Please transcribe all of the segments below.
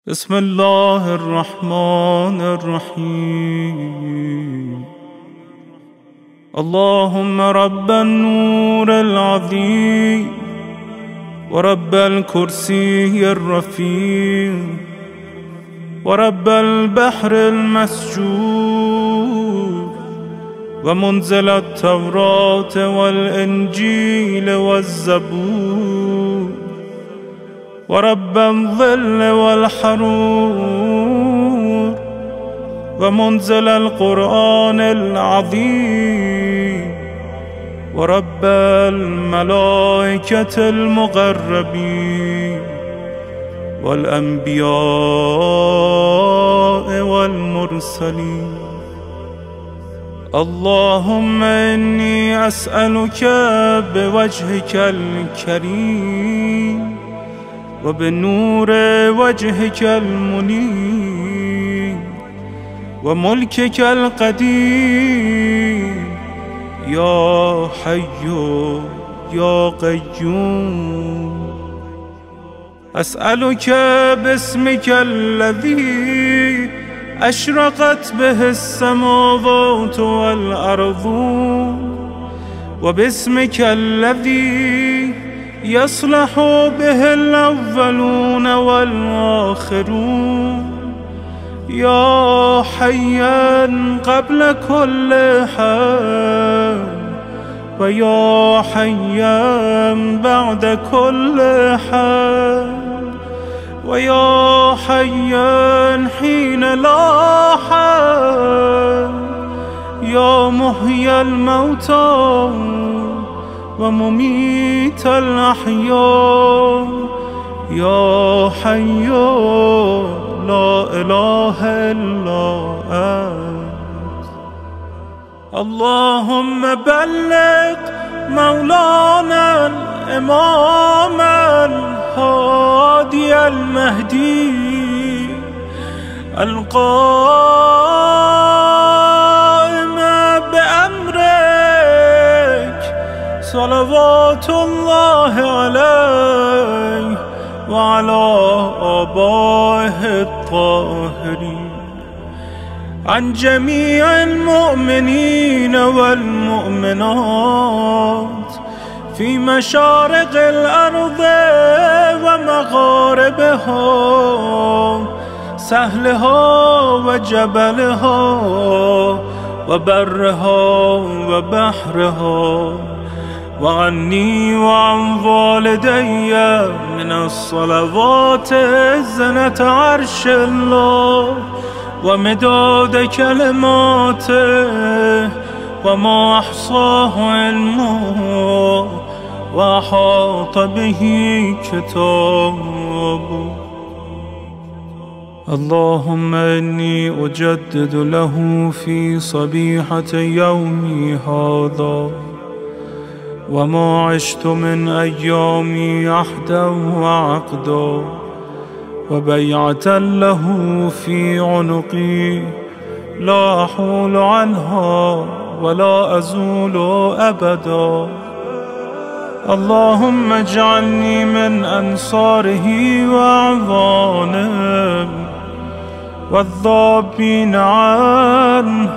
بسم الله الرحمن الرحيم. اللهم رب النور العظيم ورب الكرسي الرفيع ورب البحر المسجور ومنزل التوراة والإنجيل والزبور ورب الظل والحرور ومنزل القرآن العظيم ورب الملائكة المقربين والأنبياء والمرسلين. اللهم إني أسألك بوجهك الكريم وبنور وجهك المنير وملكك القديم يا حي يا قيوم. أسألك باسمك الذي أشرقت به السماوات والأرض وباسمك الذي يصلح به الأولون والآخرون يا حيا قبل كل حي ويا حيا بعد كل حي ويا حيا حين لا حي يا محيي الموتى ومميت الأحياء يا حي لا إله إلا أنت. اللهم بلغ مولانا الإمام الهادي المهدي القائم بأمرك صلوات الله عليه وعلى آبائه الطاهرين عن جميع المؤمنين والمؤمنات في مشارق الأرض ومغاربها سهلها وجبلها وبرها وبحرها وعني وعن والدي من الصلوات زنة عرش الله ومداد كلماته وما أحصاه علمه وأحاط به كتابه. اللهم إني أجدد له في صبيحة يومي هذا وما عشت من أيامي عهدا وعقدا وبيعة له في عنقي لا أحول عنها ولا أزول أبدا. اللهم اجعلني من أنصاره وأعوانه والذابين عنه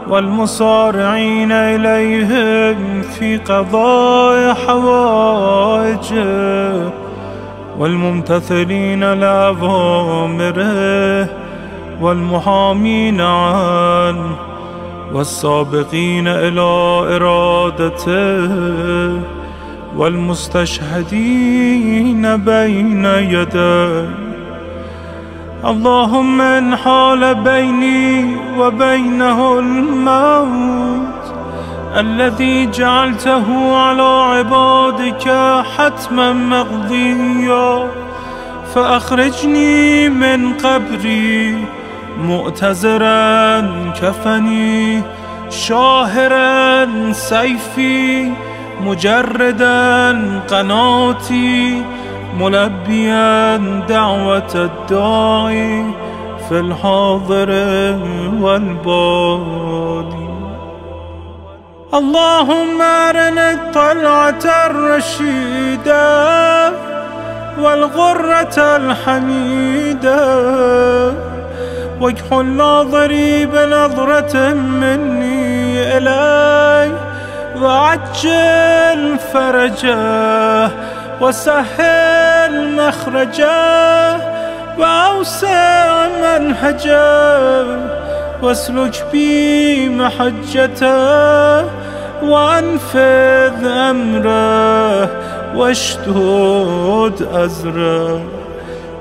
والمصارعين إليهم في قضاء حوائجه والممتثلين لأوامره والمحامين عنه والسابقين إلى إرادته والمستشهدين بين يديه. اللهم إن حال بيني وبينه الموت الذي جعلته على عبادك حتما مقضيا فأخرجني من قبري مؤتزرا كفني شاهرا سيفي مجردا قناتي ملبيا دعوة الداعي في الحاضر والبادي. اللهم أرنا الطلعة الرشيدة والغرة الحميدة، وجه ناظري بنظرة مني إلي، وعجل فرجه وسهل مخرجه، وأوسع منهجه، واسلك بي محجته، وأنفذ أمره، واشدد أزره،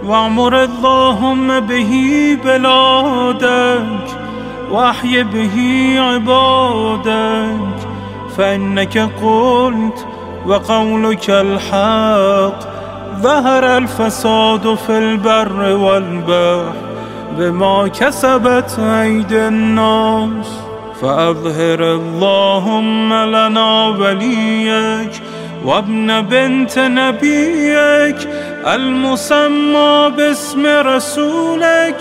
واعمر اللهم به بلادك، واحي به عبادك، فإنك قلت وقولك الحق، ظهر الفساد في البر والبحر بما كسبت أيدي الناس، فأظهر اللهم لنا وليك وابن بنت نبيك المسمى باسم رسولك،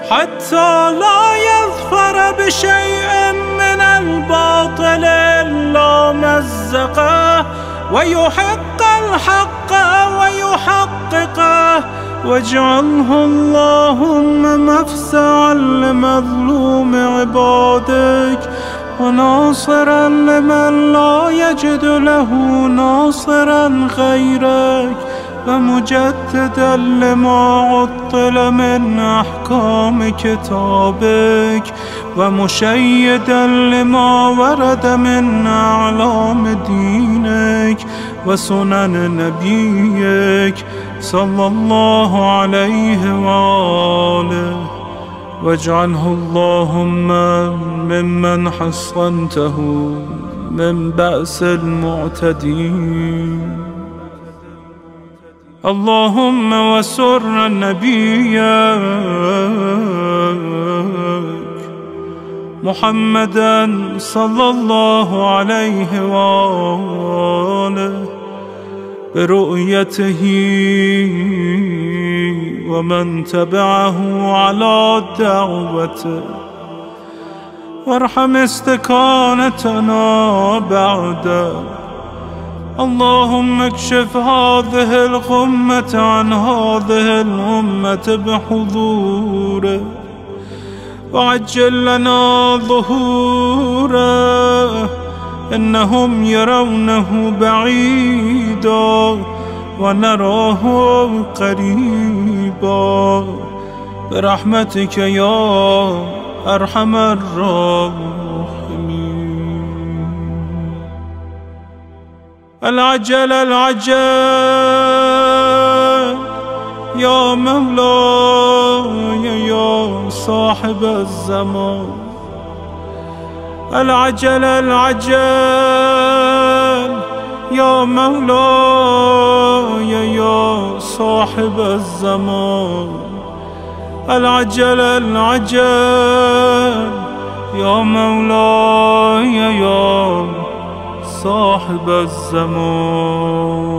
حتى لا يظفر بشيء من الباطل إلا مزقه، ويحق الحق ويحققه، واجعله اللهم مفزعا لمظلوم عبادك، وناصرا لمن لا يجد له ناصرا غيرك، ومجددا لما عطل من أحكام كتابك، ومشيدا لما ورد من أعلام دينك وسنن نبيك صلى الله عليه وآله، واجعله اللهم ممن حصنته من بأس المعتدين. اللهم وسر نبيك محمدا صلى الله عليه وآله برؤيته ومن تبعه على دعوته، وارحم استكانتنا بعده. اللهم اكشف هذه الغمة عن هذه الأمة بحضوره، وعجل لنا ظهوره، إنهم يرونه بعيدا ونراه قريبا، برحمتك يا أرحم الراحمين. العجل العجل يا مولاي يا صاحب الزمان، العجل العجل يا مولاي يا صاحب الزمان، العجل العجل يا مولاي يا صاحب الزمان.